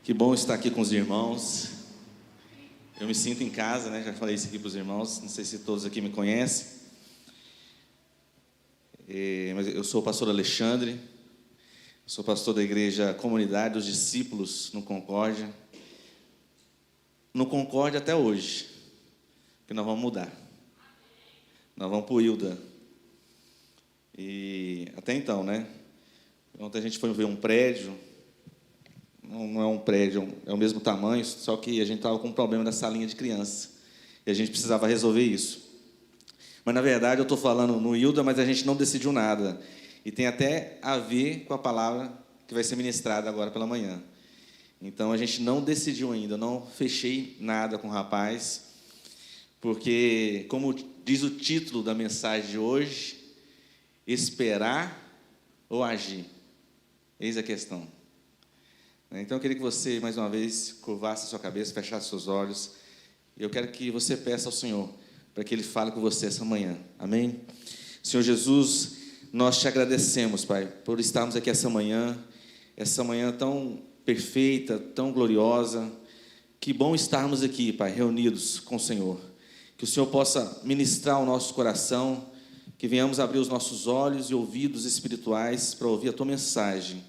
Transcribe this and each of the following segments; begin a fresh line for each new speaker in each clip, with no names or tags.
Que bom estar aqui com os irmãos. Eu me sinto em casa, né? Já falei isso aqui para os irmãos. Não sei se todos aqui me conhecem. Mas eu sou o pastor Alexandre. Sou pastor da igreja Comunidade dos Discípulos no Concórdia. No Concórdia até hoje. Porque nós vamos mudar. Nós vamos para o Hilda. E até então, né? Ontem a gente foi ver um prédio. Não é um prédio, é o mesmo tamanho, só que a gente estava com um problema na salinha de criança. E a gente precisava resolver isso. Mas, na verdade, eu estou falando no Hilda, mas a gente não decidiu nada. E tem até a ver com a palavra que vai ser ministrada agora pela manhã. Então, a gente não decidiu ainda, eu não fechei nada com o rapaz, porque, como diz o título da mensagem de hoje, esperar ou agir? Eis a questão. Então, eu queria que você, mais uma vez, curvasse a sua cabeça, fechasse seus olhos. Eu quero que você peça ao Senhor para que Ele fale com você essa manhã. Amém? Senhor Jesus, nós te agradecemos, Pai, por estarmos aqui essa manhã tão perfeita, tão gloriosa. Que bom estarmos aqui, Pai, reunidos com o Senhor. Que o Senhor possa ministrar o nosso coração, que venhamos abrir os nossos olhos e ouvidos espirituais para ouvir a Tua mensagem.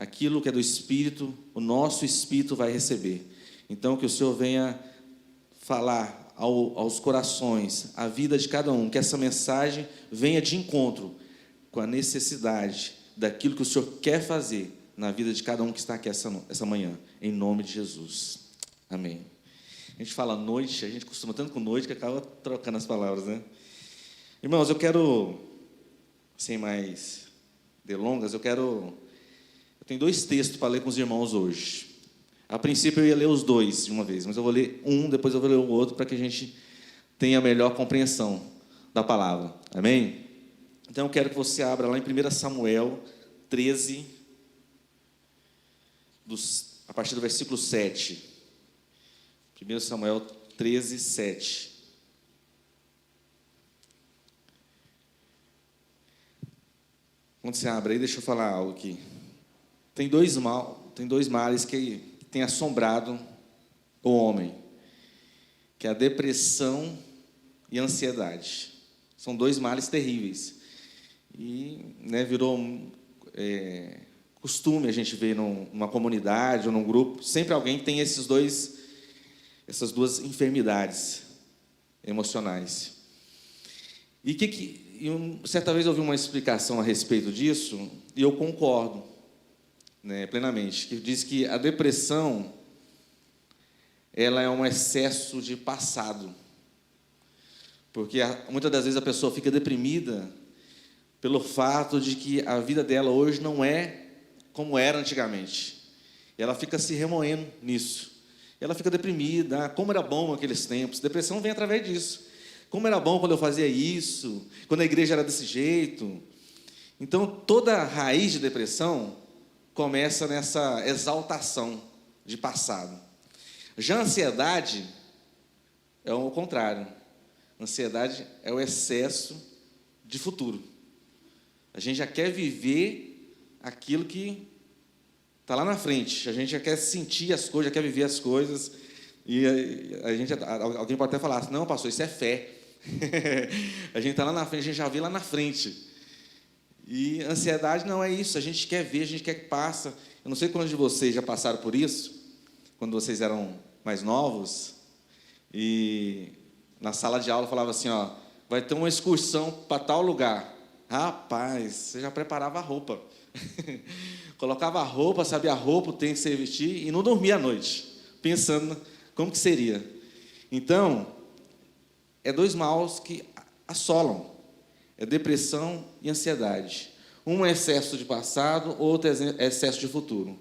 Aquilo que é do Espírito, o nosso Espírito vai receber. Então, que o Senhor venha falar aos corações, à vida de cada um, que essa mensagem venha de encontro com a necessidade daquilo que o Senhor quer fazer na vida de cada um que está aqui essa manhã, em nome de Jesus. Amém. A gente fala noite, a gente costuma tanto com noite que acaba trocando as palavras, né? Irmãos, eu quero, sem mais delongas, eu tenho 2 textos para ler com os irmãos hoje. A princípio, eu ia ler os 2 de uma vez, mas eu vou ler um, depois eu vou ler o outro, para que a gente tenha a melhor compreensão da palavra. Amém? Então, eu quero que você abra lá em 1 Samuel 13, a partir do versículo 7. 1 Samuel 13, 7. Quando você abre aí, deixa eu falar algo aqui. Tem dois males que têm assombrado o homem, que é a depressão e a ansiedade. São 2 males terríveis. E virou costume a gente ver numa comunidade ou num grupo, sempre alguém tem essas 2 enfermidades emocionais. Certa vez eu ouvi uma explicação a respeito disso, e eu concordo, plenamente, que diz que a depressão ela é um excesso de passado, porque muitas das vezes a pessoa fica deprimida pelo fato de que a vida dela hoje não é como era antigamente, e ela fica se remoendo nisso, ela fica deprimida. Como era bom aqueles tempos. Depressão vem através disso. Como era bom quando eu fazia isso, quando a igreja era desse jeito. Então, toda a raiz de depressão começa nessa exaltação de passado. Já a ansiedade é o contrário. A ansiedade é o excesso de futuro. A gente já quer viver aquilo que está lá na frente. A gente já quer sentir as coisas, já quer viver as coisas. E alguém pode até falar assim, não, pastor, isso é fé. A gente está lá na frente, a gente já vê lá na frente. E ansiedade não é isso, a gente quer ver, a gente quer que passe. Eu não sei quantos de vocês já passaram por isso, quando vocês eram mais novos, e na sala de aula falava assim, vai ter uma excursão para tal lugar. Rapaz, você já preparava a roupa. Colocava a roupa, sabia a roupa, tem que se vestir, e não dormia à noite, pensando como que seria. Então, é 2 males que assolam. É depressão e ansiedade. Um é excesso de passado, outro é excesso de futuro.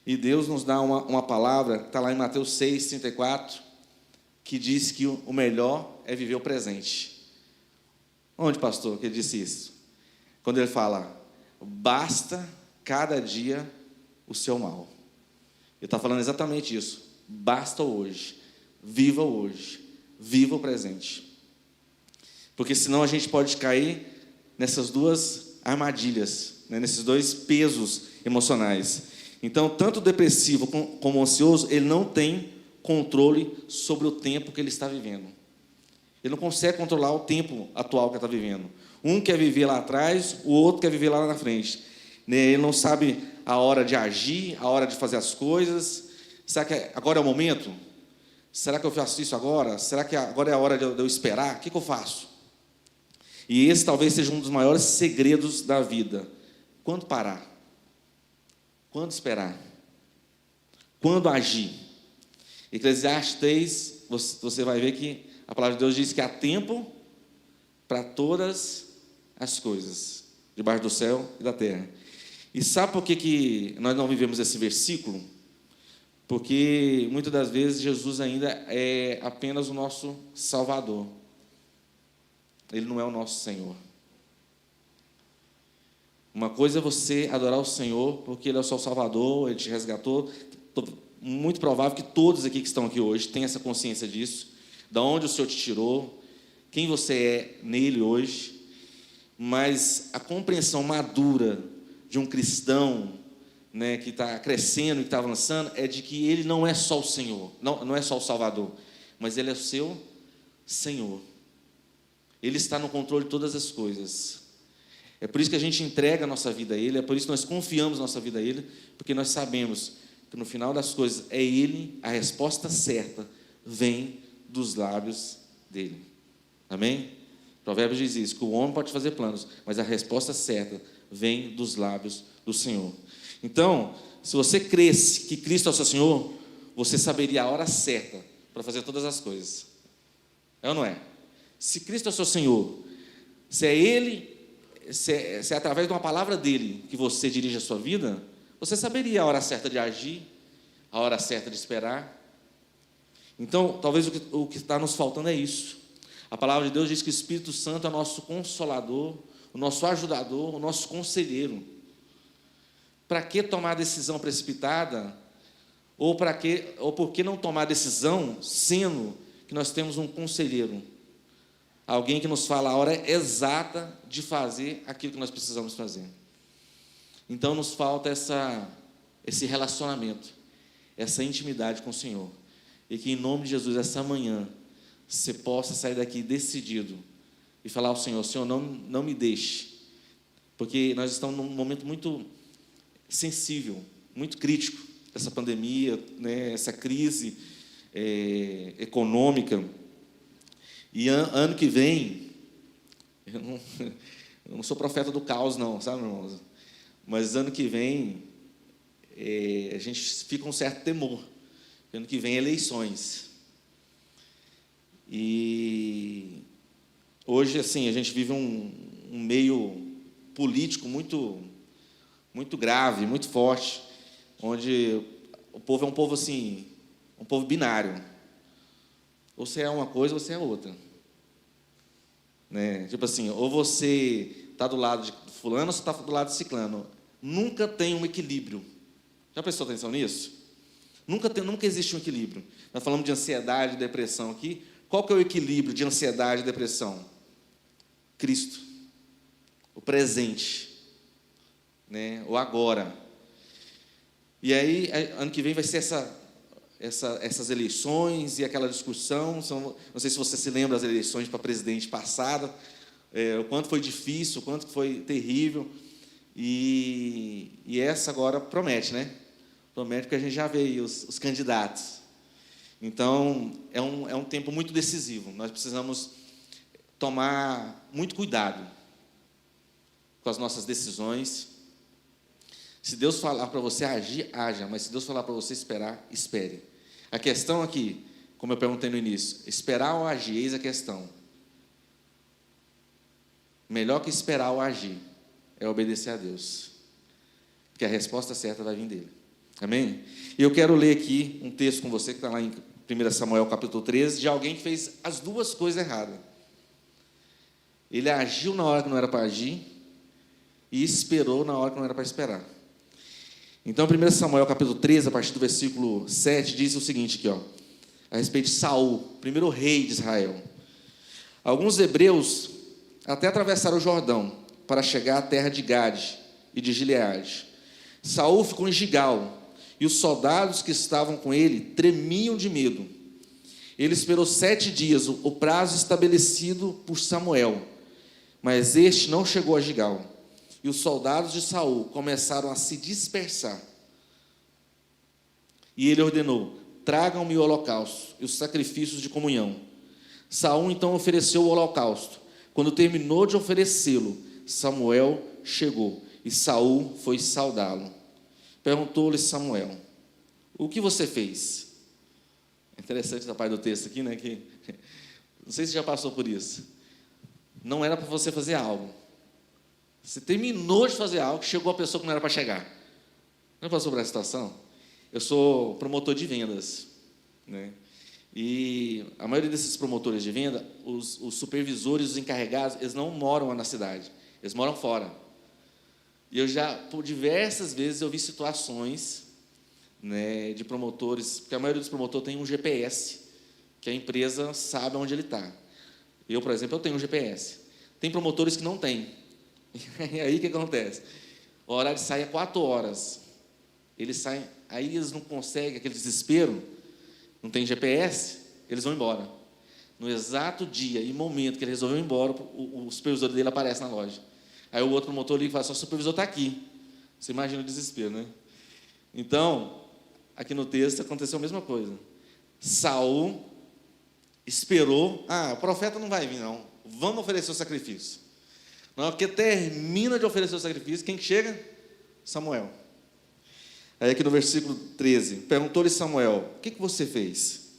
E Deus nos dá uma palavra, que está lá em Mateus 6, 34, que diz que o melhor é viver o presente. Onde, pastor, que ele disse isso? Quando ele fala, basta cada dia o seu mal. Ele está falando exatamente isso. Basta hoje. Viva hoje. Viva o presente. Porque senão a gente pode cair nessas 2 armadilhas, nesses 2 pesos emocionais. Então, tanto o depressivo como o ansioso, ele não tem controle sobre o tempo que ele está vivendo. Ele não consegue controlar o tempo atual que ele está vivendo. Um quer viver lá atrás, o outro quer viver lá na frente. Ele não sabe a hora de agir, a hora de fazer as coisas. Será que agora é o momento? Será que eu faço isso agora? Será que agora é a hora de eu esperar? O que eu faço? E esse talvez seja um dos maiores segredos da vida. Quando parar? Quando esperar? Quando agir? Eclesiastes 3, você vai ver que a palavra de Deus diz que há tempo para todas as coisas, debaixo do céu e da terra. E sabe por que nós não vivemos esse versículo? Porque muitas das vezes Jesus ainda é apenas o nosso Salvador. Ele não é o nosso Senhor. Uma coisa é você adorar o Senhor porque Ele é o seu Salvador, Ele te resgatou. Muito provável que todos aqui que estão aqui hoje tenham essa consciência disso, de onde o Senhor te tirou, quem você é nele hoje. Mas a compreensão madura de um cristão, né, que está crescendo e está avançando, é de que Ele não é só o Senhor, não é só o Salvador, mas Ele é o seu Senhor. Ele está no controle de todas as coisas. É por isso que a gente entrega a nossa vida a Ele, é por isso que nós confiamos nossa vida a Ele, porque nós sabemos que no final das coisas é Ele, a resposta certa vem dos lábios dEle. Amém? Provérbios diz isso, que o homem pode fazer planos, mas a resposta certa vem dos lábios do Senhor. Então, se você cresce que Cristo é o seu Senhor, você saberia a hora certa para fazer todas as coisas. É ou não é? Se Cristo é o seu Senhor, se é Ele, se é através de uma palavra dEle que você dirige a sua vida, você saberia a hora certa de agir, a hora certa de esperar. Então, talvez o que está nos faltando é isso. A palavra de Deus diz que o Espírito Santo é o nosso consolador, o nosso ajudador, o nosso conselheiro. Para que tomar decisão precipitada? Ou por que não tomar decisão, sendo que nós temos um conselheiro? Alguém que nos fala a hora exata de fazer aquilo que nós precisamos fazer. Então, nos falta esse relacionamento, essa intimidade com o Senhor. E que, em nome de Jesus, essa manhã, você possa sair daqui decidido e falar ao Senhor: Senhor, não me deixe, porque nós estamos num momento muito sensível, muito crítico, essa pandemia, né, essa crise econômica. E ano que vem, eu não sou profeta do caos não, sabe, irmãos? Mas ano que vem, a gente fica com um certo temor. Ano que vem é eleições. E hoje, assim, a gente vive um meio político muito, muito grave, muito forte, onde o povo é um povo assim, um povo binário. Ou você é uma coisa ou você é outra. Né? Tipo assim, ou você está do lado de fulano ou você está do lado de ciclano. Nunca tem um equilíbrio. Já prestou atenção nisso? Nunca existe um equilíbrio. Nós falamos de ansiedade e depressão aqui. Qual que é o equilíbrio de ansiedade e depressão? Cristo. O presente. Né? O agora. E aí, ano que vem vai ser essas eleições e aquela discussão. Não sei se você se lembra das eleições para presidente passada, o quanto foi difícil, o quanto foi terrível. E essa agora promete, né? Promete, porque a gente já vê aí os candidatos. Então, é um tempo muito decisivo. Nós precisamos tomar muito cuidado com as nossas decisões. Se Deus falar para você agir, haja. Mas se Deus falar para você esperar, espere. A questão aqui, como eu perguntei no início, esperar ou agir, eis a questão. Melhor que esperar ou agir é obedecer a Deus. Porque a resposta certa vai vir dele. Amém? E eu quero ler aqui um texto com você, que está lá em 1 Samuel capítulo 13, de alguém que fez as duas coisas erradas. Ele agiu na hora que não era para agir e esperou na hora que não era para esperar. Então, 1 Samuel capítulo 13, a partir do versículo 7, diz o seguinte aqui, ó, a respeito de Saul, primeiro rei de Israel. Alguns hebreus até atravessaram o Jordão para chegar à terra de Gade e de Gileade. Saul ficou em Gigal, e os soldados que estavam com ele tremiam de medo. Ele esperou 7 dias, o prazo estabelecido por Samuel, mas este não chegou a Gigal. E os soldados de Saul começaram a se dispersar. E ele ordenou: tragam-me o holocausto e os sacrifícios de comunhão. Saul então ofereceu o holocausto. Quando terminou de oferecê-lo, Samuel chegou, e Saul foi saudá-lo. Perguntou-lhe Samuel: o que você fez? É interessante essa parte do texto aqui, né? Que, não sei se já passou por isso. Não era para você fazer algo. Você terminou de fazer algo, chegou a pessoa que não era para chegar. Não passou por essa situação? Eu sou promotor de vendas, né? E a maioria desses promotores de venda, os supervisores, os encarregados, eles não moram lá na cidade, eles moram fora. E eu já, por diversas vezes, eu vi situações, né, de promotores, porque a maioria dos promotores tem um GPS, que a empresa sabe onde ele está. Eu, por exemplo, eu tenho um GPS. Tem promotores que não têm. E aí o que acontece? O horário sai às 4 horas. Eles saem, aí eles não conseguem, aquele desespero, não tem GPS, eles vão embora. No exato dia e momento que ele resolveu ir embora, o supervisor dele aparece na loja. Aí o outro promotor liga e fala: só o supervisor está aqui. Você imagina o desespero, né? Então, aqui no texto aconteceu a mesma coisa. Saul esperou: o profeta não vai vir, não. Vamos oferecer o sacrifício. Na hora que termina de oferecer o sacrifício, quem chega? Samuel. Aí aqui no versículo 13, perguntou-lhe Samuel: o que você fez?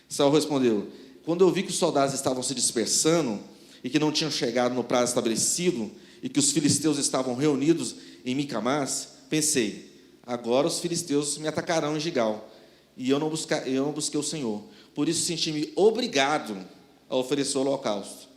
Saul respondeu: quando eu vi que os soldados estavam se dispersando e que não tinham chegado no prazo estabelecido e que os filisteus estavam reunidos em Micamás, pensei: agora os filisteus me atacarão em Gigal, e eu não busquei o Senhor. Por isso senti-me obrigado a oferecer o holocausto.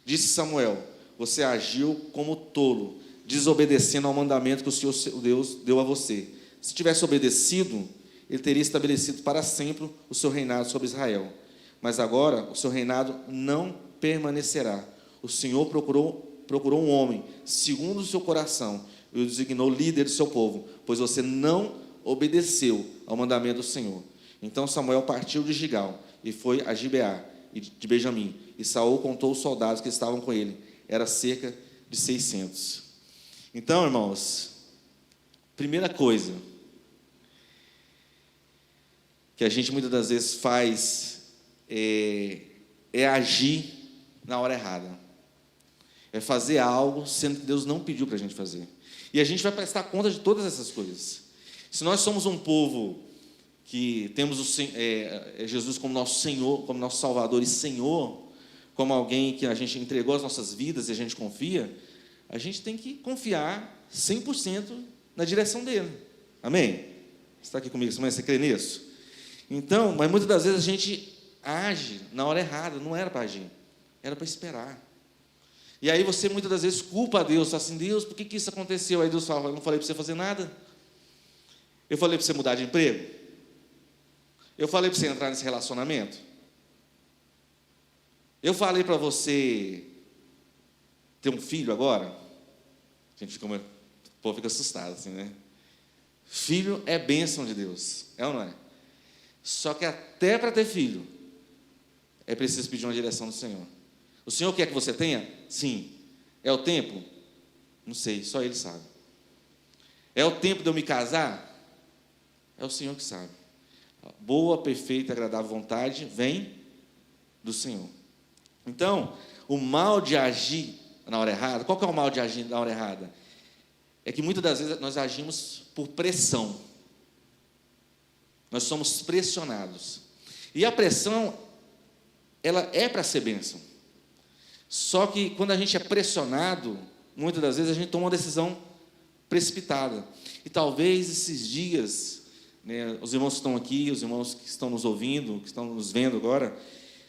Disse Samuel: você agiu como tolo, desobedecendo ao mandamento que o Senhor seu Deus deu a você. Se tivesse obedecido, ele teria estabelecido para sempre o seu reinado sobre Israel. Mas agora o seu reinado não permanecerá. O Senhor procurou um homem segundo o seu coração e o designou líder do seu povo, pois você não obedeceu ao mandamento do Senhor. Então Samuel partiu de Gigal e foi a Gibeá de Benjamim. E Saul contou os soldados que estavam com ele. Era cerca de 600. Então, irmãos, primeira coisa que a gente muitas das vezes faz é agir na hora errada. É fazer algo sendo que Deus não pediu para a gente fazer. E a gente vai prestar conta de todas essas coisas. Se nós somos um povo que temos Jesus como nosso Senhor, como nosso Salvador e Senhor, como alguém que a gente entregou as nossas vidas e a gente confia, a gente tem que confiar 100% na direção dele. Amém? Você está aqui comigo, você crê nisso? Então, mas muitas das vezes a gente age na hora errada, não era para agir, era para esperar. E aí você muitas das vezes culpa a Deus, fala assim: Deus, por que isso aconteceu? Aí Deus fala: eu não falei para você fazer nada? Eu falei para você mudar de emprego? Eu falei para você entrar nesse relacionamento? Eu falei para você ter um filho agora? A gente fica, o povo fica assustado assim, né? Filho é bênção de Deus, é ou não é? Só que até para ter filho é preciso pedir uma direção do Senhor. O Senhor quer que você tenha? Sim. É o tempo? Não sei, só Ele sabe. É o tempo de eu me casar? É o Senhor que sabe. Boa, perfeita, agradável vontade vem do Senhor. Então, o mal de agir na hora errada, qual que é o mal de agir na hora errada? É que muitas das vezes nós agimos por pressão. Nós somos pressionados. E a pressão, ela é para ser bênção. Só que quando a gente é pressionado, muitas das vezes a gente toma uma decisão precipitada. E talvez esses dias, né, os irmãos que estão aqui, os irmãos que estão nos ouvindo, que estão nos vendo agora,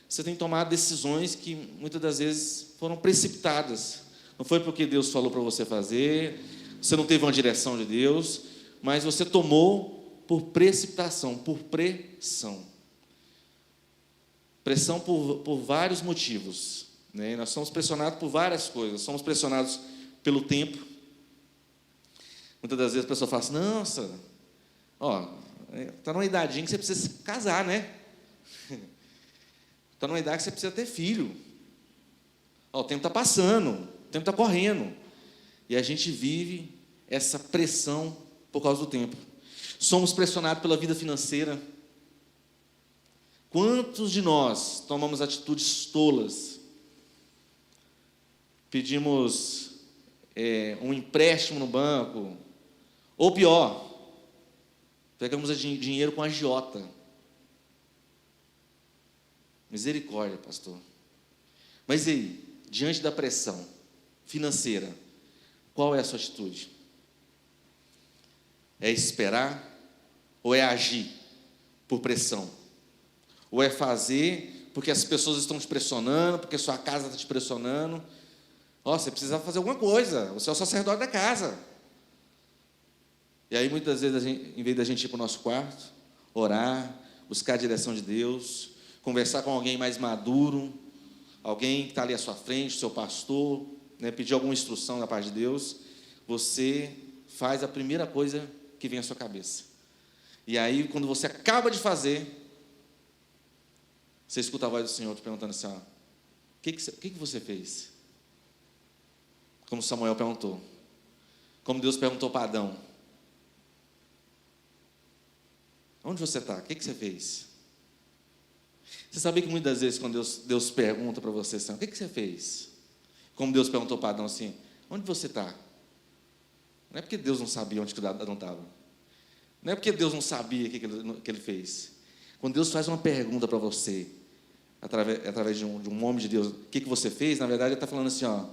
você tem tomado decisões que muitas das vezes foram precipitadas. Não foi porque Deus falou para você fazer, você não teve uma direção de Deus, mas você tomou por precipitação, por pressão. Pressão por vários motivos. Né? Nós somos pressionados por várias coisas. Somos pressionados pelo tempo. Muitas das vezes a pessoa fala assim, nossa, ó, está numa idadinha que você precisa se casar, né? Está numa idade que você precisa ter filho. Ó, o tempo está passando, o tempo está correndo. E a gente vive essa pressão por causa do tempo. Somos pressionados pela vida financeira. Quantos de nós tomamos atitudes tolas? Pedimos um empréstimo no banco, ou pior, pegamos dinheiro com agiota. Misericórdia, pastor. Mas e aí, diante da pressão financeira, qual é a sua atitude? É esperar ou é agir por pressão? Ou é fazer porque as pessoas estão te pressionando, porque sua casa está te pressionando? Ó, você precisa fazer alguma coisa, você é o sacerdote da casa. E aí, muitas vezes, em vez da gente ir para o nosso quarto, orar, buscar a direção de Deus, conversar com alguém mais maduro, alguém que está ali à sua frente, o seu pastor, né, pedir alguma instrução da parte de Deus, você faz a primeira coisa que vem à sua cabeça. E aí, quando você acaba de fazer, você escuta a voz do Senhor te perguntando assim, ó, o que você fez? Como Samuel perguntou. Como Deus perguntou para Adão. Onde você está? O que você fez? Você sabia que muitas vezes, quando Deus pergunta para você assim, o que você fez? Como Deus perguntou para Adão assim, onde você está? Não é porque Deus não sabia onde que Adão estava. Não é porque Deus não sabia o que ele fez. Quando Deus faz uma pergunta para você, através de um homem de Deus, o que você fez? Na verdade, Ele está falando assim, ó,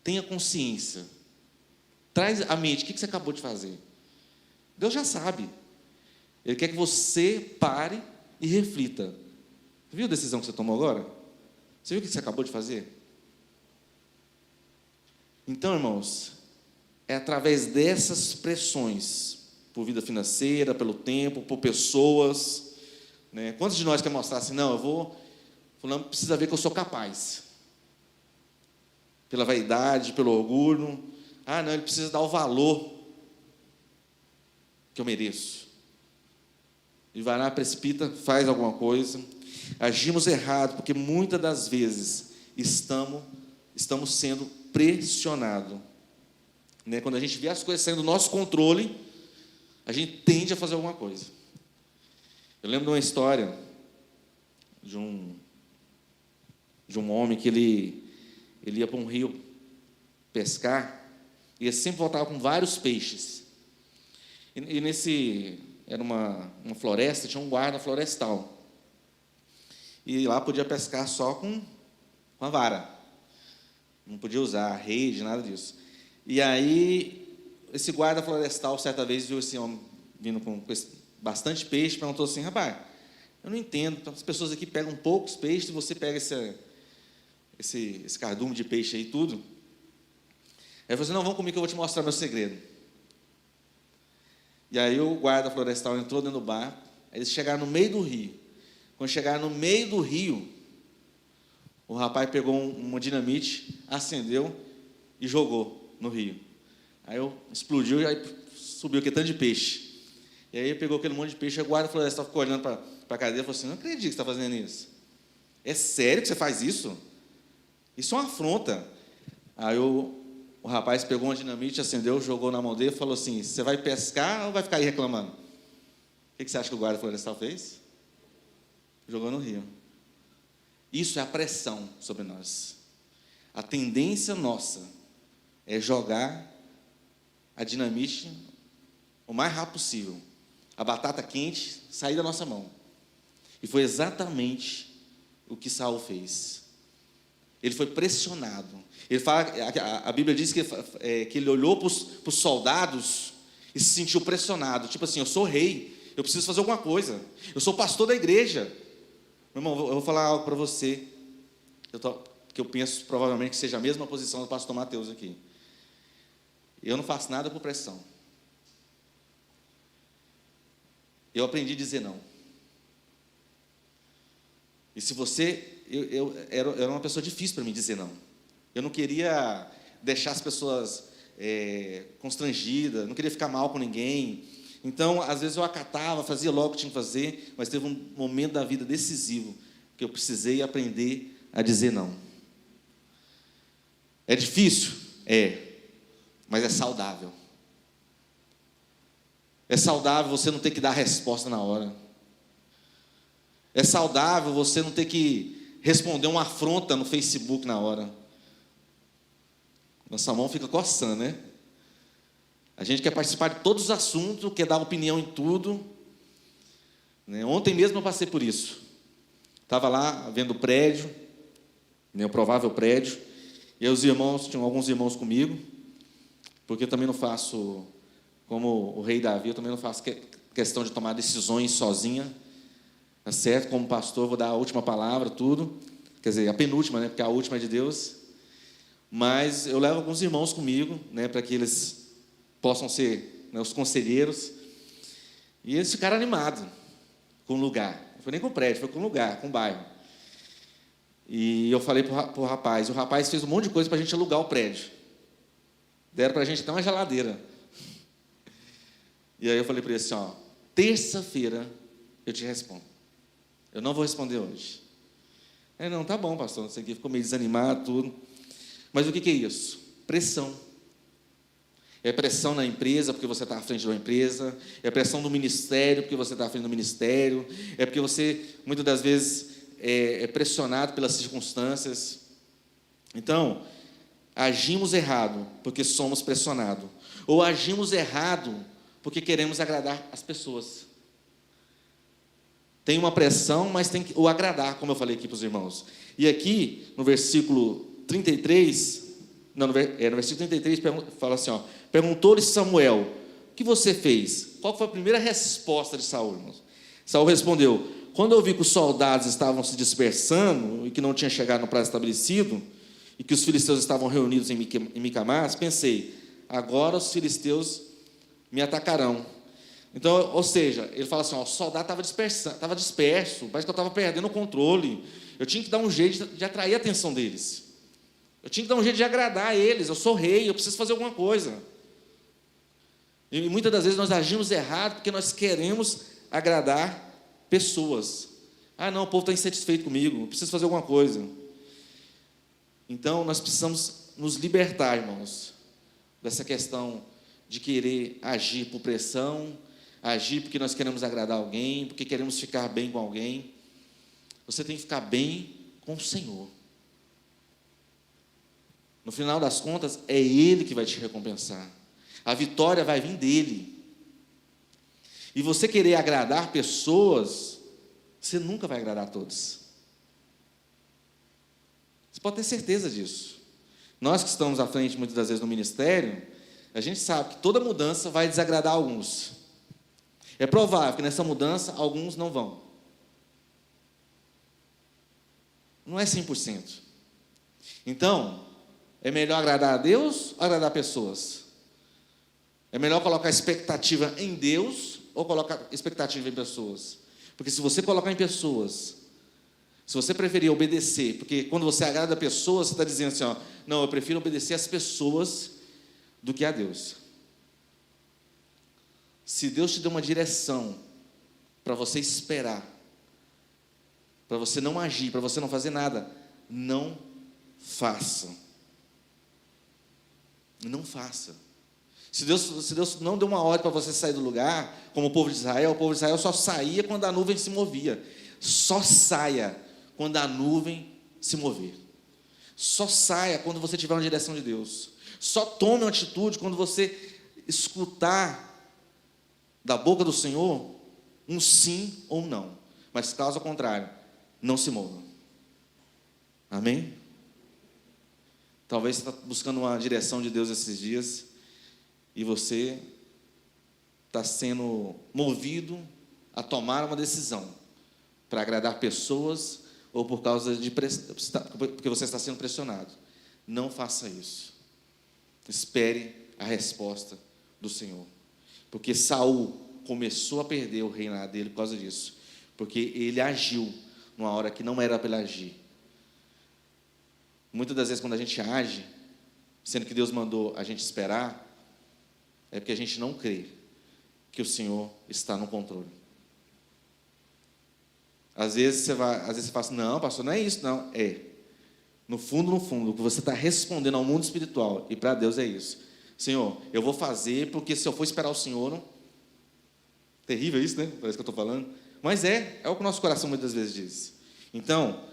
tenha consciência. Traz à mente, o que você acabou de fazer? Deus já sabe. Ele quer que você pare e reflita. Você viu a decisão que você tomou agora? Você viu o que você acabou de fazer? Então, irmãos, é através dessas pressões, por vida financeira, pelo tempo, por pessoas, né? Quantos de nós quer mostrar assim, não, fulano precisa ver que eu sou capaz. Pela vaidade, pelo orgulho. Ah, não, ele precisa dar o valor que eu mereço. E vai lá, precipita, faz alguma coisa. Agimos errado, porque muitas das vezes estamos sendo pressionados. Né? Quando a gente vê as coisas saindo do nosso controle, a gente tende a fazer alguma coisa. Eu lembro de uma história de um homem que ele ia para um rio pescar, e ele sempre voltava com vários peixes. E era uma floresta, tinha um guarda florestal. E lá podia pescar só com a vara. Não podia usar rede, nada disso. E aí, esse guarda florestal, certa vez, viu esse homem vindo com bastante peixe, perguntou assim, rapaz, eu não entendo, as pessoas aqui pegam poucos peixes, e você pega esse cardume de peixe aí, tudo. Aí ele falou assim, não, vamos comigo que eu vou te mostrar meu segredo. E aí o guarda florestal entrou dentro do barco, aí eles chegaram no meio do rio. Quando chegaram no meio do rio, o rapaz pegou uma dinamite, acendeu e jogou no rio. Aí explodiu e aí subiu aquele tanto de peixe. E aí ele pegou aquele monte de peixe, e o guarda florestal ficou olhando para a cara dele e falou assim, não acredito que você está fazendo isso. É sério que você faz isso? Isso é uma afronta. Aí o rapaz pegou uma dinamite, acendeu, jogou na mão dele e falou assim, você vai pescar ou vai ficar aí reclamando? O que você acha que o guarda florestal fez? Jogou no rio. Isso é a pressão sobre nós. A tendência nossa é jogar a dinamite o mais rápido possível. A batata quente sair da nossa mão. E foi exatamente o que Saul fez. Ele foi pressionado. Ele fala, a Bíblia diz que ele olhou para os soldados e se sentiu pressionado. Tipo assim, eu sou rei, eu preciso fazer alguma coisa. Eu sou pastor da igreja. Meu irmão, eu vou falar algo para você, que eu penso provavelmente que seja a mesma posição do pastor Mateus aqui. Eu não faço nada por pressão. Eu aprendi a dizer não. E se você... Eu era uma pessoa difícil para mim dizer não. Eu não queria deixar as pessoas constrangida, não queria ficar mal com ninguém. Então, às vezes eu acatava, fazia logo o que tinha que fazer, mas teve um momento da vida decisivo que eu precisei aprender a dizer não. É difícil? Mas é saudável. É saudável você não ter que dar resposta na hora. É saudável você não ter que responder uma afronta no Facebook na hora. Nossa mão fica coçando, né? A gente quer participar de todos os assuntos, quer dar opinião em tudo. Né? Ontem mesmo eu passei por isso. Estava lá vendo o prédio, o provável prédio, e os irmãos, tinham alguns irmãos comigo, porque eu também não faço, como o rei Davi, eu também não faço questão de tomar decisões sozinha, tá certo? Como pastor, vou dar a última palavra, tudo, quer dizer, a penúltima, né? Porque a última é de Deus, mas eu levo alguns irmãos comigo, né? Para que eles possam ser, né, os conselheiros, e eles ficaram animados com o lugar, não foi nem com o prédio, foi com o lugar, com o bairro. E eu falei para o rapaz, o rapaz fez um monte de coisa para a gente alugar o prédio. Deram para a gente até uma geladeira. E aí eu falei para ele assim, terça-feira eu te respondo. Eu não vou responder hoje. Não, tá bom, pastor, não sei o que, ficou meio desanimado, tudo. Mas o que é isso? Pressão. É pressão na empresa, porque você está à frente de uma empresa. É pressão do ministério, porque você está à frente do ministério. É porque você, muitas das vezes, é pressionado pelas circunstâncias. Então, agimos errado porque somos pressionados. Ou agimos errado porque queremos agradar as pessoas. Tem uma pressão, mas tem que o agradar, como eu falei aqui para os irmãos. E aqui, no versículo 33, no versículo 33, fala assim, perguntou-lhe Samuel, o que você fez? Qual foi a primeira resposta de Saul, irmãos? Saul respondeu, quando eu vi que os soldados estavam se dispersando e que não tinha chegado no prazo estabelecido, e que os filisteus estavam reunidos em Micamás, pensei, agora os filisteus me atacarão. Então, ou seja, ele fala assim, o soldado estava disperso, parece que eu estava perdendo o controle, eu tinha que dar um jeito de atrair a atenção deles, eu tinha que dar um jeito de agradar eles, eu sou rei, eu preciso fazer alguma coisa. E muitas das vezes nós agimos errado porque nós queremos agradar pessoas. Não, o povo está insatisfeito comigo, eu preciso fazer alguma coisa. Então, nós precisamos nos libertar, irmãos, dessa questão de querer agir por pressão, agir porque nós queremos agradar alguém, porque queremos ficar bem com alguém. Você tem que ficar bem com o Senhor. No final das contas, é Ele que vai te recompensar. A vitória vai vir dEle. E você querer agradar pessoas, você nunca vai agradar a todos. Você pode ter certeza disso. Nós que estamos à frente, muitas das vezes, no ministério, a gente sabe que toda mudança vai desagradar alguns. É provável que nessa mudança, alguns não vão. Não é 100%. Então, é melhor agradar a Deus ou agradar pessoas? É melhor colocar expectativa em Deus ou colocar expectativa em pessoas? Porque se você colocar em pessoas, se você preferir obedecer, porque quando você agrada a pessoas, você está dizendo assim, não, eu prefiro obedecer às pessoas do que a Deus. Se Deus te deu uma direção para você esperar, para você não agir, para você não fazer nada, não faça. Não faça. Se Deus não deu uma ordem para você sair do lugar, como o povo de Israel só saía quando a nuvem se movia. Só saia quando a nuvem se mover. Só saia quando você tiver uma direção de Deus. Só tome uma atitude quando você escutar da boca do Senhor um sim ou um não. Mas caso contrário, não se mova. Amém? Talvez você está buscando uma direção de Deus esses dias e você está sendo movido a tomar uma decisão para agradar pessoas ou por causa porque você está sendo pressionado. Não faça isso. Espere a resposta do Senhor. Porque Saul começou a perder o reinado dele por causa disso. Porque ele agiu numa hora que não era para ele agir. Muitas das vezes quando a gente age, sendo que Deus mandou a gente esperar, é porque a gente não crê que o Senhor está no controle. Às vezes você fala assim, não, pastor, não é isso, não. É. No fundo, o que você está respondendo ao mundo espiritual, e para Deus é isso. Senhor, eu vou fazer, porque se eu for esperar o Senhor, não... Terrível isso, né? Parece que eu estou falando. Mas é o que o nosso coração muitas vezes diz. Então,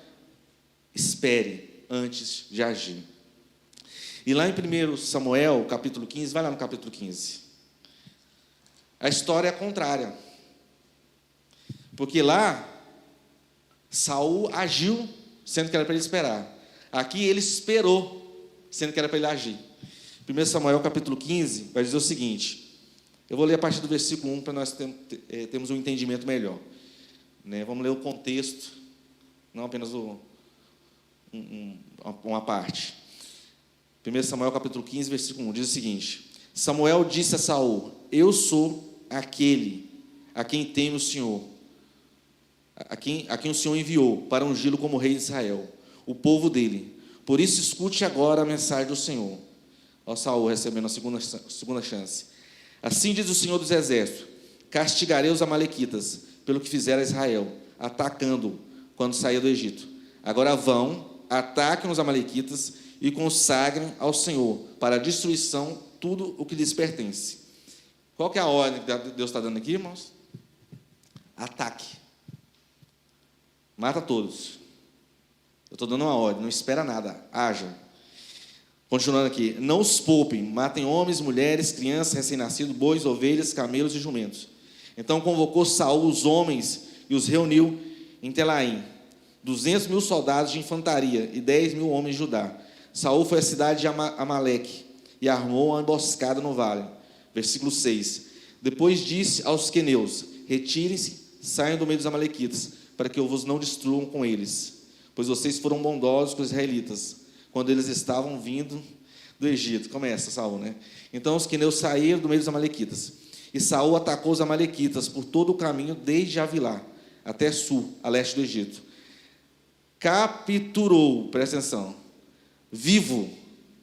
espere antes de agir. E lá em 1 Samuel, capítulo 15, vai lá no capítulo 15. A história é contrária. Porque lá, Saul agiu, sendo que era para ele esperar. Aqui ele esperou, sendo que era para ele agir. 1 Samuel, capítulo 15, vai dizer o seguinte. Eu vou ler a partir do versículo 1 para nós termos um entendimento melhor. Né? Vamos ler o contexto, não apenas uma parte. 1 Samuel, capítulo 15, versículo 1, diz o seguinte. Samuel disse a Saul, eu sou aquele a quem teme o Senhor, a quem o Senhor enviou para ungí-lo como rei de Israel, o povo dele. Por isso escute agora a mensagem do Senhor. Ó Saul recebendo a segunda chance. Assim diz o Senhor dos Exércitos, castigarei os amalequitas pelo que fizeram a Israel, atacando-o quando saía do Egito. Agora vão, ataquem os amalequitas e consagrem ao Senhor para a destruição tudo o que lhes pertence. Qual que é a ordem que Deus está dando aqui, irmãos? Ataque. Mata todos. Eu estou dando uma ordem, não espera nada, haja. Continuando aqui, não os poupem, matem homens, mulheres, crianças, recém-nascidos, bois, ovelhas, camelos e jumentos. Então convocou Saul os homens e os reuniu em Telaim, 200.000 soldados de infantaria e 10.000 homens de Judá. Saul foi à cidade de Amaleque e armou uma emboscada no vale. Versículo 6. Depois disse aos queneus, retirem-se, saiam do meio dos amalequitas, para que eu vos não destruam com eles, pois vocês foram bondosos com os israelitas, quando eles estavam vindo do Egito. Começa Saul, né? Então os queneus saíram do meio dos amalequitas, e Saul atacou os amalequitas por todo o caminho, desde Avilá até Sul, a leste do Egito. Capturou, presta atenção, vivo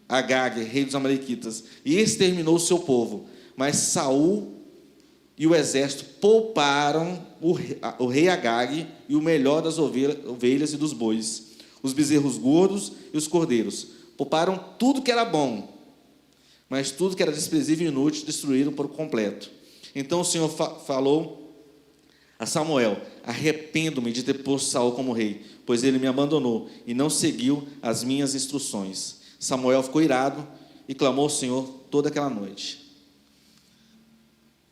Agag, rei dos amalequitas, e exterminou o seu povo. Mas Saul e o exército pouparam o rei Agag e o melhor das ovelhas e dos bois, os bezerros gordos e os cordeiros. Pouparam tudo que era bom, mas tudo que era desprezível e inútil destruíram por completo. Então o Senhor falou a Samuel, arrependo-me de ter posto Saul como rei, pois ele me abandonou e não seguiu as minhas instruções. Samuel ficou irado e clamou ao Senhor toda aquela noite.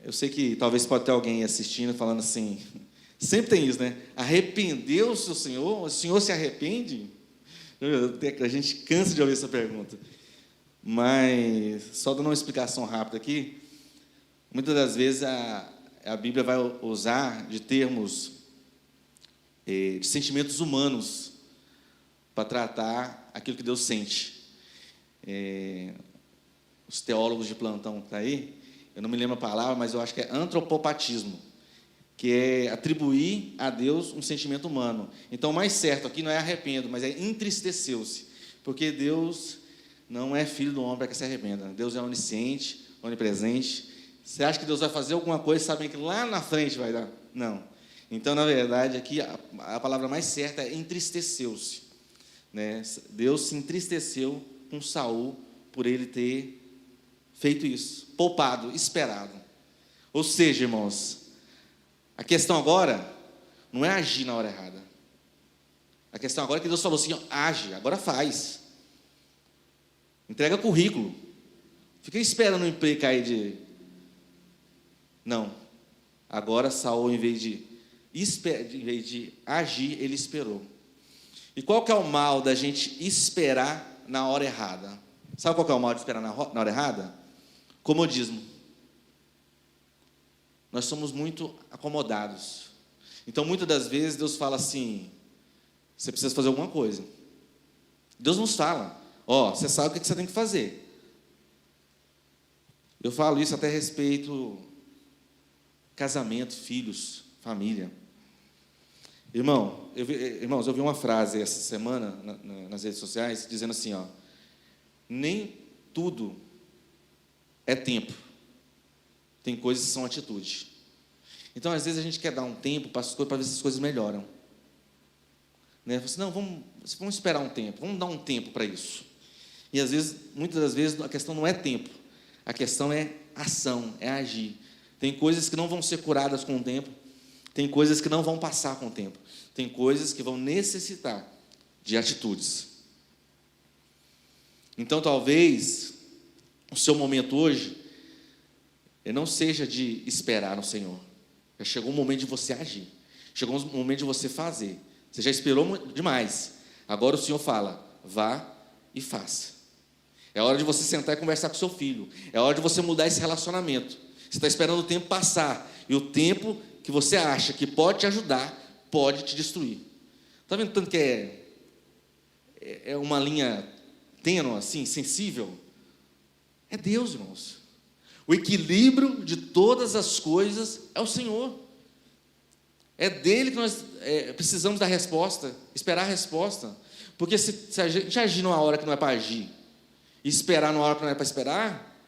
Eu sei que talvez pode ter alguém assistindo falando assim, sempre tem isso, né? Arrependeu-se o Senhor se arrepende? A gente cansa de ouvir essa pergunta. Mas, só dando uma explicação rápida aqui, muitas das vezes a Bíblia vai usar de termos, de sentimentos humanos, para tratar aquilo que Deus sente. Os teólogos de plantão que estão aí, eu não me lembro a palavra, mas eu acho que é antropopatismo, que é atribuir a Deus um sentimento humano. Então, o mais certo aqui não é arrependo, mas é entristeceu-se, porque Deus não é filho do homem para que se arrependa. Deus é onisciente, onipresente. Você acha que Deus vai fazer alguma coisa sabendo que lá na frente vai dar? Não. Então, na verdade, aqui a palavra mais certa é entristeceu-se. Né? Deus se entristeceu com Saul por ele ter feito isso, poupado, esperado. Ou seja, irmãos, a questão agora não é agir na hora errada. A questão agora é que Deus falou assim, ó, age, agora faz. Entrega currículo. Fica esperando o emprego cair de... Não. Agora Saul, em vez de agir, ele esperou. E qual que é o mal da gente esperar na hora errada? Sabe qual que é o mal de esperar na hora errada? Comodismo. Nós somos muito acomodados. Então, muitas das vezes, Deus fala assim, você precisa fazer alguma coisa. Deus nos fala, você sabe o que você tem que fazer. Eu falo isso até a respeito casamento, filhos, família. Irmãos, eu vi uma frase essa semana nas redes sociais, dizendo assim, nem tudo é tempo. Tem coisas que são atitude. Então, às vezes, a gente quer dar um tempo para ver se as coisas melhoram. Né? Assim, não, vamos esperar um tempo, vamos dar um tempo para isso. E, às vezes, muitas das vezes, a questão não é tempo. A questão é ação, é agir. Tem coisas que não vão ser curadas com o tempo. Tem coisas que não vão passar com o tempo. Tem coisas que vão necessitar de atitudes. Então, talvez, o seu momento hoje não seja de esperar no Senhor. Já chegou o momento de você agir. Chegou o momento de você fazer. Você já esperou demais. Agora o Senhor fala, vá e faça. É hora de você sentar e conversar com seu filho. É hora de você mudar esse relacionamento. Você está esperando o tempo passar. E o tempo que você acha que pode te ajudar, pode te destruir. Está vendo tanto que é uma linha tênue, assim, sensível? É Deus, irmãos. O equilíbrio de todas as coisas é o Senhor. É dele que nós precisamos da resposta, esperar a resposta. Porque se a gente agir numa hora que não é para agir, e esperar numa hora que não é para esperar,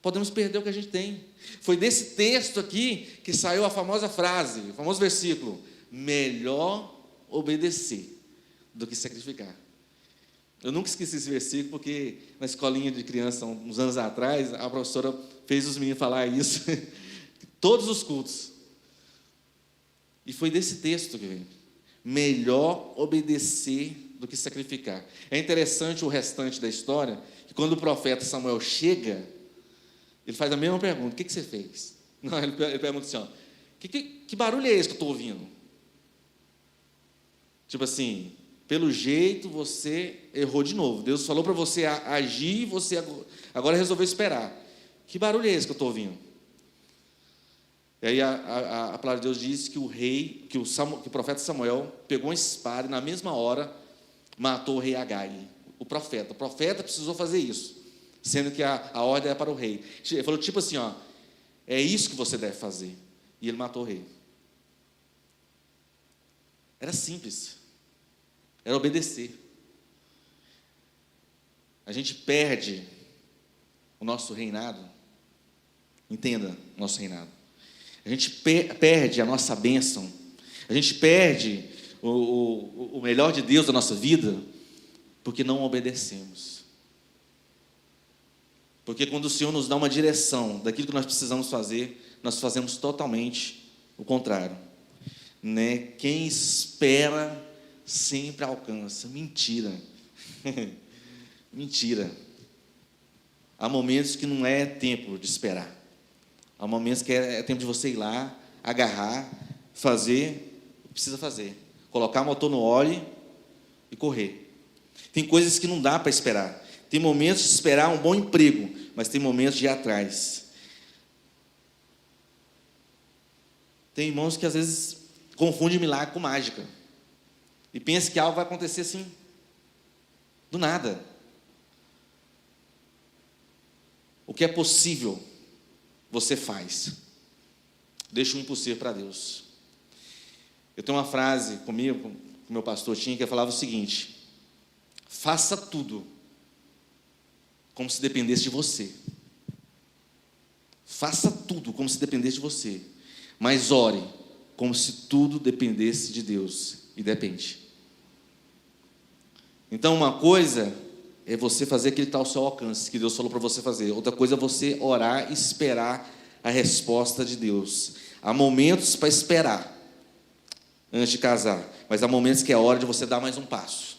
podemos perder o que a gente tem. Foi desse texto aqui que saiu a famosa frase, o famoso versículo: melhor obedecer do que sacrificar. Eu nunca esqueci esse versículo, porque na escolinha de criança, uns anos atrás, a professora fez os meninos falar isso, todos os cultos. E foi desse texto que veio. Melhor obedecer do que sacrificar. É interessante o restante da história, que quando o profeta Samuel chega, ele faz a mesma pergunta: o que você fez? Não, ele pergunta assim, ó, que barulho é esse que eu estou ouvindo? Tipo assim, pelo jeito você errou de novo. Deus falou para você agir, você agora resolveu esperar. Que barulho é esse que eu estou ouvindo? E aí a palavra de Deus diz que que o profeta Samuel pegou uma espada e na mesma hora matou o rei Agai, o profeta. O profeta precisou fazer isso, sendo que a ordem é para o rei. Ele falou tipo assim, ó, é isso que você deve fazer. E ele matou o rei. Era simples. Era obedecer. A gente perde o nosso reinado. Entenda, nosso reinado. A gente perde a nossa bênção. A gente perde o melhor de Deus da nossa vida porque não obedecemos. Porque quando o Senhor nos dá uma direção daquilo que nós precisamos fazer, nós fazemos totalmente o contrário. Né? Quem espera sempre alcança. Mentira. Mentira. Há momentos que não é tempo de esperar. Há momentos que é tempo de você ir lá, agarrar, fazer o que precisa fazer. Colocar o motor no óleo e correr. Tem coisas que não dá para esperar. Tem momentos de esperar um bom emprego, mas tem momentos de ir atrás. Tem irmãos que às vezes confundem milagre com mágica. E pensam que algo vai acontecer assim, do nada. O que é possível, você faz. Deixa o impossível para Deus. Eu tenho uma frase comigo, com o meu pastor tinha, que falava o seguinte: faça tudo como se dependesse de você. Faça tudo como se dependesse de você. Mas ore como se tudo dependesse de Deus. E depende. Então, uma coisa é você fazer aquilo que está ao seu alcance, que Deus falou para você fazer. Outra coisa é você orar e esperar a resposta de Deus. Há momentos para esperar antes de casar, mas há momentos que é hora de você dar mais um passo.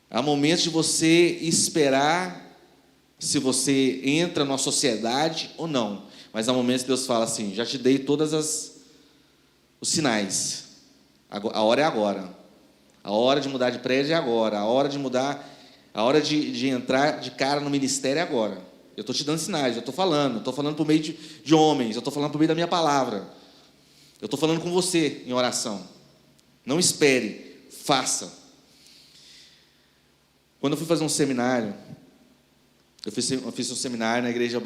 Há momentos de você esperar se você entra numa sociedade ou não, mas há momentos que Deus fala assim: já te dei todos os sinais, a hora é agora. A hora de mudar de prédio é agora. A hora de mudar, a hora de entrar de cara no ministério é agora. Eu estou te dando sinais, eu estou falando por meio de homens, eu estou falando por meio da minha palavra. Eu estou falando com você em oração. Não espere, faça. Quando eu fui fazer um seminário, eu fiz um seminário na igreja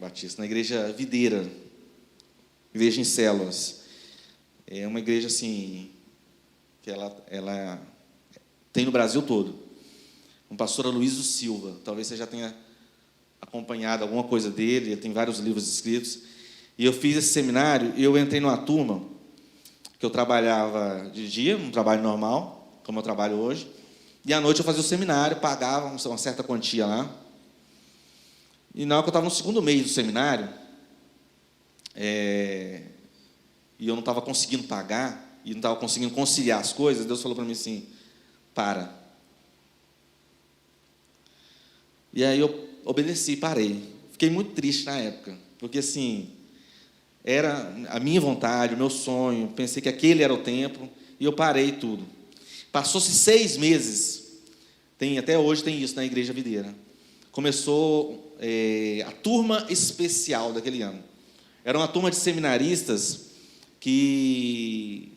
batista, na igreja Videira, igreja em células. É uma igreja assim, que ela tem no Brasil todo. um pastor Aloysio Silva. Talvez você já tenha acompanhado alguma coisa dele, ele tem vários livros escritos. E eu fiz esse seminário e eu entrei numa turma que eu trabalhava de dia, um trabalho normal, como eu trabalho hoje, e à noite eu fazia o seminário, pagava uma certa quantia lá. E na hora que eu estava no segundo mês do seminário, e eu não estava conseguindo pagar, e não estava conseguindo conciliar as coisas, Deus falou para mim assim, para. E aí eu obedeci, parei. Fiquei muito triste na época, porque assim, era a minha vontade, o meu sonho, pensei que aquele era o tempo, e eu parei tudo. Passou-se 6 meses, até hoje tem isso na Igreja Videira. Começou a turma especial daquele ano. Era uma turma de seminaristas que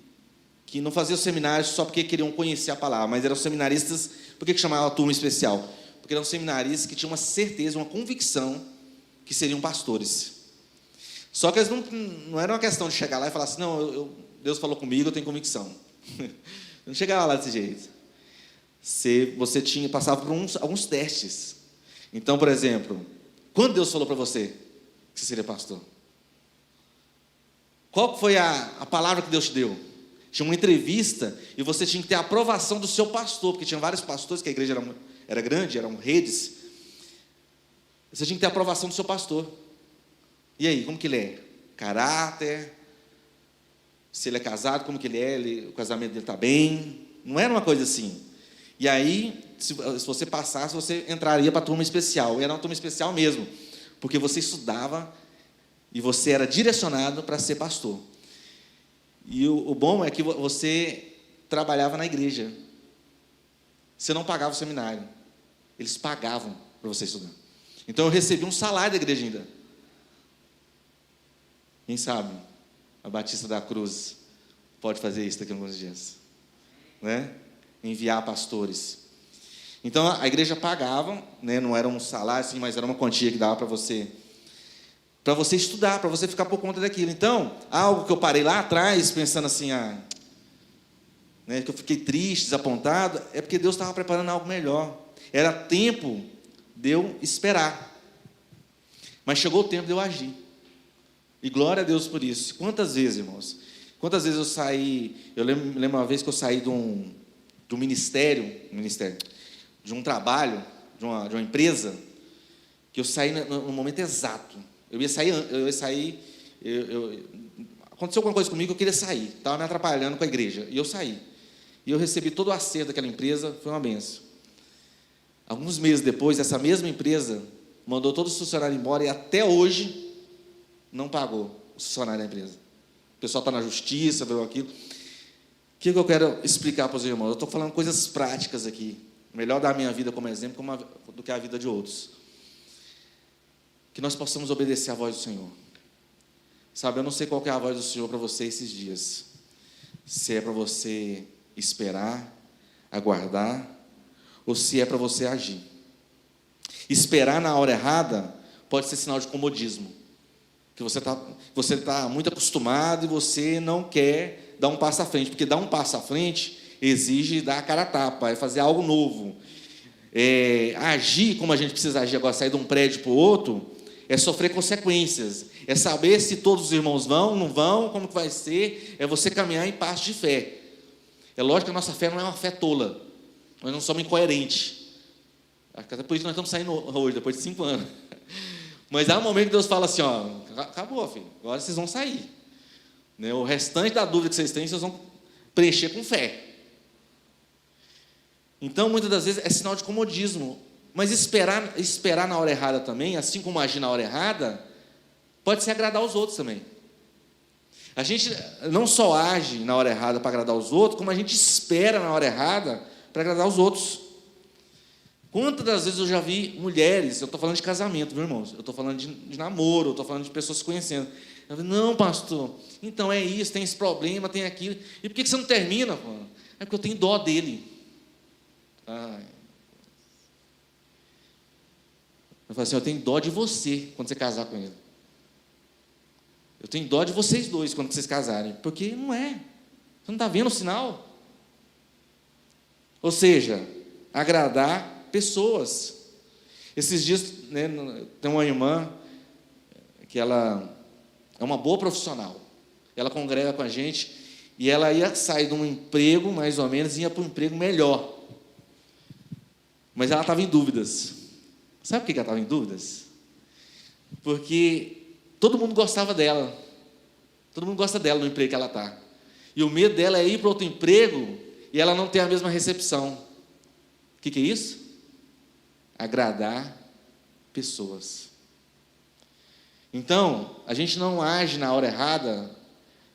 não faziam seminários só porque queriam conhecer a palavra, mas eram seminaristas, por que chamavam a turma especial? Porque eram seminaristas que tinham uma certeza, uma convicção que seriam pastores. Só que eles não era uma questão de chegar lá e falar assim, não, Deus falou comigo, eu tenho convicção. Não chegava lá desse jeito. Você passava por alguns testes. Então, por exemplo, quando Deus falou para você que você seria pastor? Qual foi a palavra que Deus te deu? Tinha uma entrevista e você tinha que ter a aprovação do seu pastor, porque tinha vários pastores, que a igreja era grande, eram redes. Você tinha que ter a aprovação do seu pastor. E aí, como que ele é? Caráter? Se ele é casado, como que ele é? O casamento dele está bem? Não era uma coisa assim. E aí, se você passasse, você entraria para a turma especial. E era uma turma especial mesmo, porque você estudava e você era direcionado para ser pastor. E o bom é que você trabalhava na igreja. Você não pagava o seminário. Eles pagavam para você estudar. Então eu recebi um salário da igreja ainda. Quem sabe a Batista da Cruz pode fazer isso daqui a alguns dias, né? Enviar pastores. Então a igreja pagava, né? Não era um salário assim, mas era uma quantia que dava para você estudar, para você ficar por conta daquilo. Então, algo que eu parei lá atrás, pensando assim, né, que eu fiquei triste, desapontado, é porque Deus estava preparando algo melhor. Era tempo de eu esperar. Mas chegou o tempo de eu agir. E glória a Deus por isso. Quantas vezes, irmãos? Quantas vezes eu saí... Eu lembro uma vez que eu saí de um ministério, de um trabalho, de uma empresa, que eu saí no momento exato. Eu ia sair, aconteceu alguma coisa comigo, eu queria sair, estava me atrapalhando com a igreja, e eu saí. E eu recebi todo o acerto daquela empresa, foi uma benção. Alguns meses depois, essa mesma empresa mandou todos os funcionários embora, e até hoje não pagou os funcionários da empresa. O pessoal está na justiça, viu aquilo. O que eu quero explicar para os irmãos? Eu estou falando coisas práticas aqui. Melhor dar a minha vida como exemplo do que a vida de outros. Que nós possamos obedecer à voz do Senhor. Sabe, eu não sei qual é a voz do Senhor para você esses dias. Se é para você esperar, aguardar, ou se é para você agir. Esperar na hora errada pode ser sinal de comodismo. Que você tá muito acostumado e você não quer dar um passo à frente. Porque dar um passo à frente exige dar a cara a tapa, é fazer algo novo. Agir como a gente precisa agir agora, sair de um prédio para o outro, é sofrer consequências, é saber se todos os irmãos vão, não vão, como que vai ser, é você caminhar em passo de fé. É lógico que a nossa fé não é uma fé tola, nós não somos incoerentes, até por isso nós estamos saindo hoje, depois de 5 anos, mas há um momento que Deus fala assim, acabou, filho, agora vocês vão sair, né? O restante da dúvida que vocês têm, vocês vão preencher com fé. Então, muitas das vezes, é sinal de comodismo. Mas esperar na hora errada também, assim como agir na hora errada, pode ser agradar os outros também. A gente não só age na hora errada para agradar os outros, como a gente espera na hora errada para agradar os outros. Quantas das vezes eu já vi mulheres, eu estou falando de casamento, meus irmãos, eu estou falando de namoro, eu estou falando de pessoas se conhecendo. Eu falo, não, pastor, então é isso, tem esse problema, tem aquilo. E por que você não termina? É porque eu tenho dó dele. Eu falo assim, eu tenho dó de você quando você casar com ele. Eu tenho dó de vocês dois quando vocês casarem. Porque não é. Você não está vendo o sinal? Ou seja, agradar pessoas. Esses dias, né, tem uma irmã que ela é uma boa profissional, ela congrega com a gente, e ela ia sair de um emprego, mais ou menos, e ia para um emprego melhor, mas ela estava em dúvidas. Sabe por que ela estava em dúvidas? Porque todo mundo gostava dela, todo mundo gosta dela no emprego que ela está, e o medo dela é ir para outro emprego e ela não ter a mesma recepção. O que é isso? Agradar pessoas. Então, a gente não age na hora errada,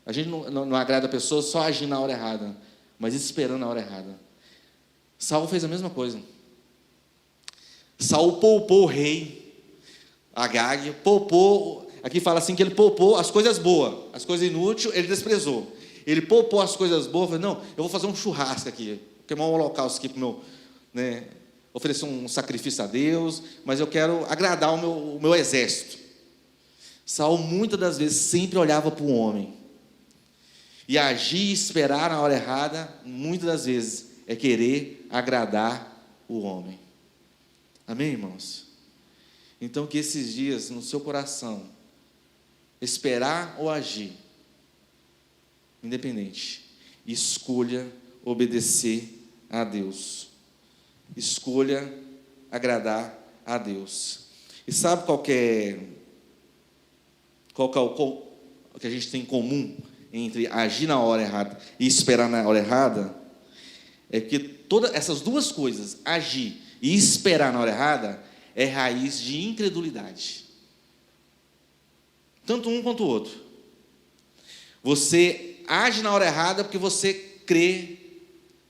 a gente não agrada pessoas só agindo na hora errada, mas esperando na hora errada. Saul fez a mesma coisa. Saul poupou o rei Agag, poupou, aqui fala assim que ele poupou as coisas boas, as coisas inúteis ele desprezou. Ele poupou as coisas boas, falou, não, eu vou fazer um churrasco aqui, queimar um holocausto aqui para o meu, né, oferecer um sacrifício a Deus, mas eu quero agradar o meu exército. Saul, muitas das vezes, sempre olhava para o homem. E agir e esperar na hora errada, muitas das vezes, é querer agradar o homem. Amém, irmãos? Então, que esses dias, no seu coração, esperar ou agir, independente, escolha obedecer a Deus. Escolha agradar a Deus. E sabe qual que a gente tem em comum entre agir na hora errada e esperar na hora errada? É que todas essas duas coisas, agir e esperar na hora errada, é raiz de incredulidade. Tanto um quanto o outro. Você age na hora errada porque você crê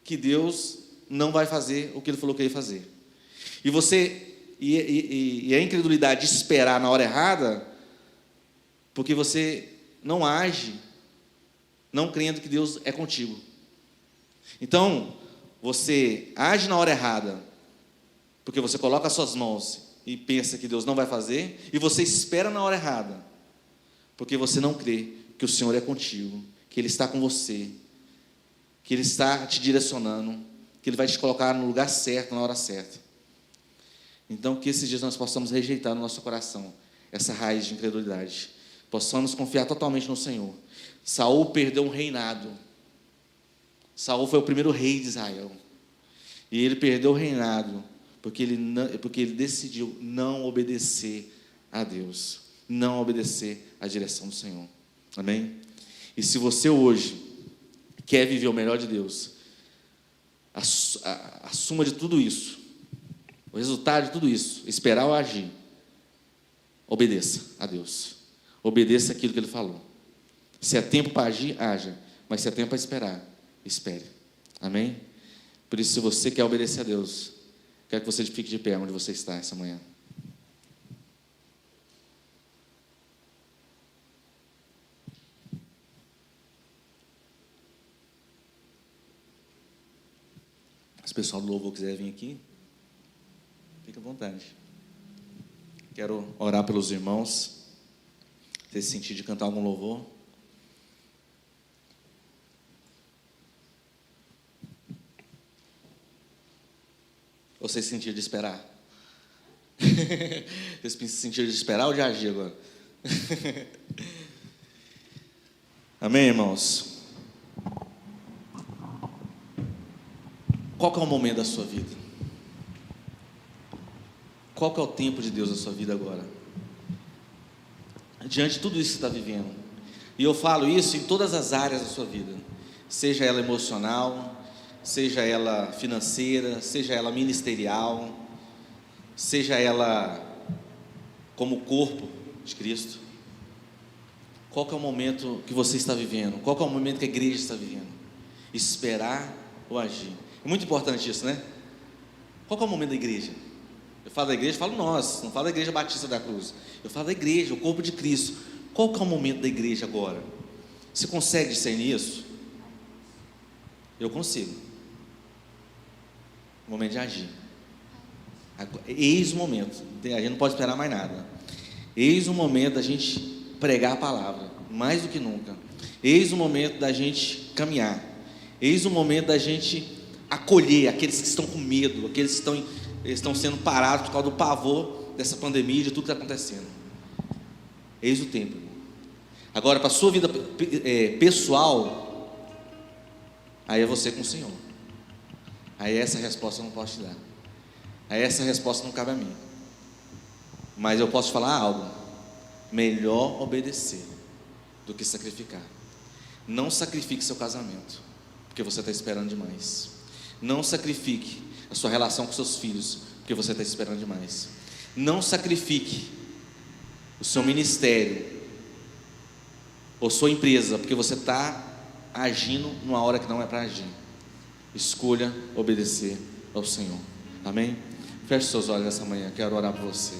que Deus não vai fazer o que Ele falou que ia fazer. E a incredulidade de esperar na hora errada, porque você não age, não crendo que Deus é contigo. Então, você age na hora errada, porque você coloca as suas mãos e pensa que Deus não vai fazer, e você espera na hora errada, porque você não crê que o Senhor é contigo, que Ele está com você, que Ele está te direcionando, que Ele vai te colocar no lugar certo, na hora certa. Então, que esses dias nós possamos rejeitar no nosso coração essa raiz de incredulidade, possamos confiar totalmente no Senhor. Saul perdeu um reinado. Saul foi o primeiro rei de Israel, e ele perdeu o reinado porque ele decidiu não obedecer a Deus, não obedecer à direção do Senhor. Amém? E se você hoje quer viver o melhor de Deus, a suma de tudo isso, o resultado de tudo isso, esperar ou agir, obedeça a Deus, obedeça aquilo que Ele falou. Se é tempo para agir, haja, mas se é tempo para esperar, espere. Amém? Por isso, se você quer obedecer a Deus, quero que você fique de pé onde você está essa manhã. Se o pessoal do louvor quiser vir aqui, fique à vontade. Quero orar pelos irmãos. Se sentir de cantar algum louvor. Ou você sentir de esperar? Você sentir de esperar ou de agir agora? Amém, irmãos? Qual que é o momento da sua vida? Qual que é o tempo de Deus na sua vida agora? Diante de tudo isso que você está vivendo. E eu falo isso em todas as áreas da sua vida. Seja ela emocional, seja ela financeira, seja ela ministerial, seja ela como corpo de Cristo. Qual que é o momento que você está vivendo? Qual que é o momento que a igreja está vivendo? Esperar ou agir? É muito importante isso, né? Qual que é o momento da igreja? Eu falo da igreja, falo nós, não falo da igreja Batista da Cruz. Eu falo da igreja, o corpo de Cristo. Qual que é o momento da igreja agora? Você consegue discernir isso? Eu consigo. O momento de agir. Eis o momento. A gente não pode esperar mais nada. Eis o momento da gente pregar a palavra, mais do que nunca. Eis o momento da gente caminhar. Eis o momento da gente acolher aqueles que estão com medo, aqueles que estão eles estão sendo parados por causa do pavor dessa pandemia e de tudo que está acontecendo. Eis o tempo, irmão. Agora, para a sua vida pessoal, aí é você com o Senhor. Aí essa resposta eu não posso te dar. Aí essa resposta não cabe a mim. Mas eu posso te falar algo: melhor obedecer do que sacrificar. Não sacrifique seu casamento, porque você está esperando demais. Não sacrifique a sua relação com seus filhos, porque você está esperando demais. Não sacrifique o seu ministério ou sua empresa, porque você está agindo numa hora que não é para agir. Escolha obedecer ao Senhor. Amém? Feche seus olhos nessa manhã, quero orar por você.